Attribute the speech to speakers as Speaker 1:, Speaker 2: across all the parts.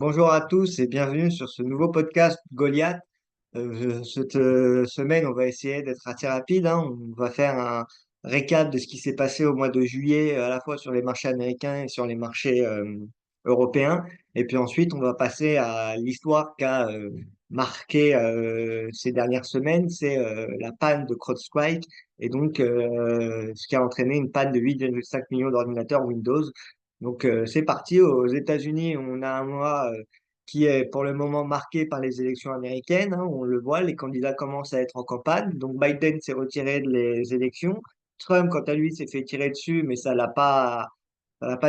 Speaker 1: Bonjour à tous et bienvenue sur ce nouveau podcast Goliath. Cette semaine, on va essayer d'être assez rapide, hein. On va faire un récap de ce qui s'est passé au mois de juillet, à la fois sur les marchés américains et sur les marchés européens. Et puis ensuite, on va passer à l'histoire qu'a marqué ces dernières semaines, c'est la panne de CrowdStrike et donc ce qui a entraîné une panne de 8,5 millions d'ordinateurs Windows. Donc c'est parti. Aux États-Unis, on a un mois qui est pour le moment marqué par les élections américaines, hein. On le voit, les candidats commencent à être en campagne. Donc Biden s'est retiré des élections. Trump, quant à lui, s'est fait tirer dessus, mais ça l'a pas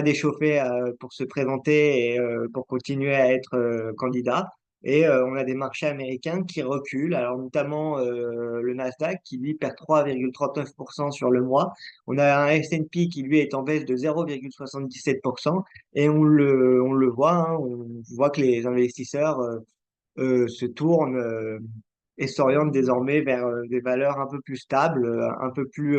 Speaker 1: déchauffé pour se présenter et pour continuer à être candidat. Et on a des marchés américains qui reculent, alors notamment le Nasdaq qui lui perd 3,39% sur le mois. On a un S&P qui lui est en baisse de 0,77%. Et on le voit, hein, on voit que les investisseurs se tournent et s'orientent désormais vers des valeurs un peu plus stables, un peu plus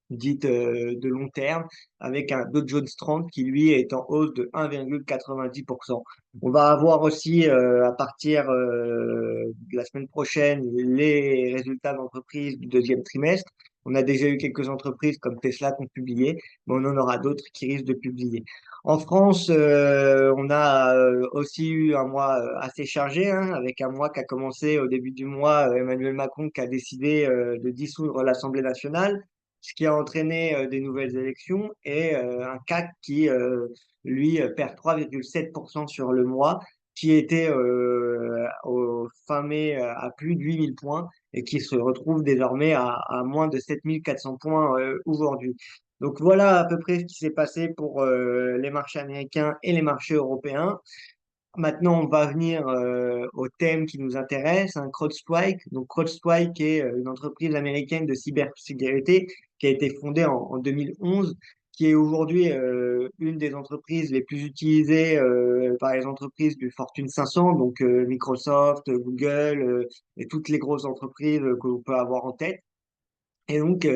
Speaker 1: dites de long terme, avec un Dow Jones 30 qui lui est en hausse de 1,90%. On va avoir aussi à partir de la semaine prochaine les résultats d'entreprise du deuxième trimestre. On a déjà eu quelques entreprises comme Tesla qui ont publié, mais on en aura d'autres qui risquent de publier. En France, on a aussi eu un mois assez chargé, hein, avec un mois qui a commencé au début du mois, Emmanuel Macron qui a décidé de dissoudre l'Assemblée nationale, ce qui a entraîné des nouvelles élections et un CAC qui, lui, perd 3,7% sur le mois, qui était au fin mai à plus de 8000 points et qui se retrouve désormais à moins de 7400 points aujourd'hui. Donc voilà à peu près ce qui s'est passé pour les marchés américains et les marchés européens. Maintenant, on va venir au thème qui nous intéresse, hein, CrowdStrike. Donc, CrowdStrike est une entreprise américaine de cybersécurité qui a été fondée en 2011, qui est aujourd'hui une des entreprises les plus utilisées par les entreprises du Fortune 500, donc Microsoft, Google et toutes les grosses entreprises que vous pouvez avoir en tête et donc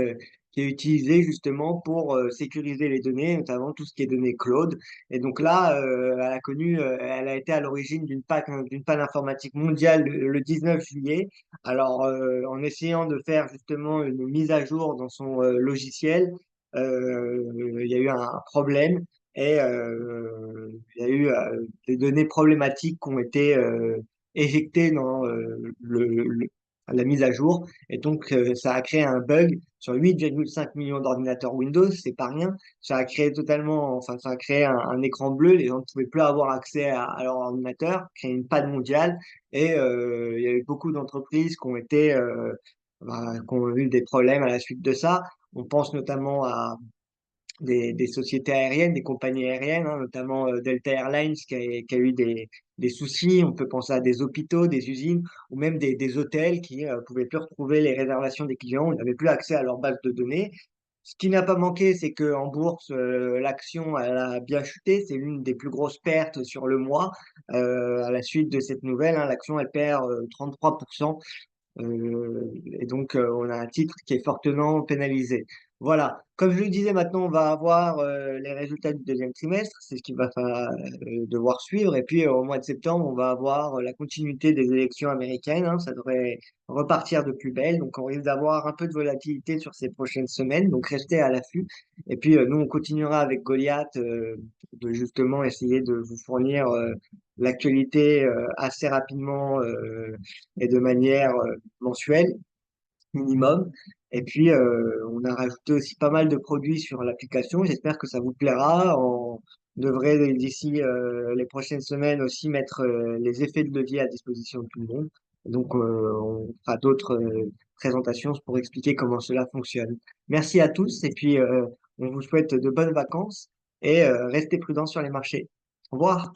Speaker 1: qui est utilisé justement pour sécuriser les données, notamment tout ce qui est données cloud. Et donc là, elle a été à l'origine d'une panne informatique mondiale le 19 juillet. Alors, en essayant de faire justement une mise à jour dans son logiciel, il y a eu un problème et il y a eu des données problématiques qui ont été éjectées dans la mise à jour. Et donc, ça a créé un bug sur 8,5 millions d'ordinateurs Windows, c'est pas rien. Ça a créé ça a créé un écran bleu, les gens ne pouvaient plus avoir accès à leur ordinateur, créé une panne mondiale. Et il y a eu beaucoup d'entreprises qui ont qui ont eu des problèmes à la suite de ça. On pense notamment à des sociétés aériennes, des compagnies aériennes, hein, notamment Delta Airlines qui a eu des soucis. On peut penser à des hôpitaux, des usines ou même des hôtels qui pouvaient plus retrouver les réservations des clients. On n'avait plus accès à leur base de données. Ce qui n'a pas manqué, c'est qu'en bourse, l'action elle a bien chuté. C'est l'une des plus grosses pertes sur le mois. À la suite de cette nouvelle, hein, l'action elle perd 33%. Et donc, on a un titre qui est fortement pénalisé. Voilà. Comme je le disais, maintenant, on va avoir les résultats du deuxième trimestre. C'est ce qu'il va falloir devoir suivre. Et puis, au mois de septembre, on va avoir la continuité des élections américaines, hein. Ça devrait repartir de plus belle. Donc, on risque d'avoir un peu de volatilité sur ces prochaines semaines. Donc, restez à l'affût. Et puis, nous, on continuera avec Goliath de justement essayer de vous fournir l'actualité assez rapidement et de manière mensuelle minimum. Et puis, on a rajouté aussi pas mal de produits sur l'application. J'espère que ça vous plaira. On devrait d'ici les prochaines semaines aussi mettre les effets de levier à disposition de tout le monde. Donc, on fera d'autres présentations pour expliquer comment cela fonctionne. Merci à tous et puis on vous souhaite de bonnes vacances et restez prudents sur les marchés. Au revoir.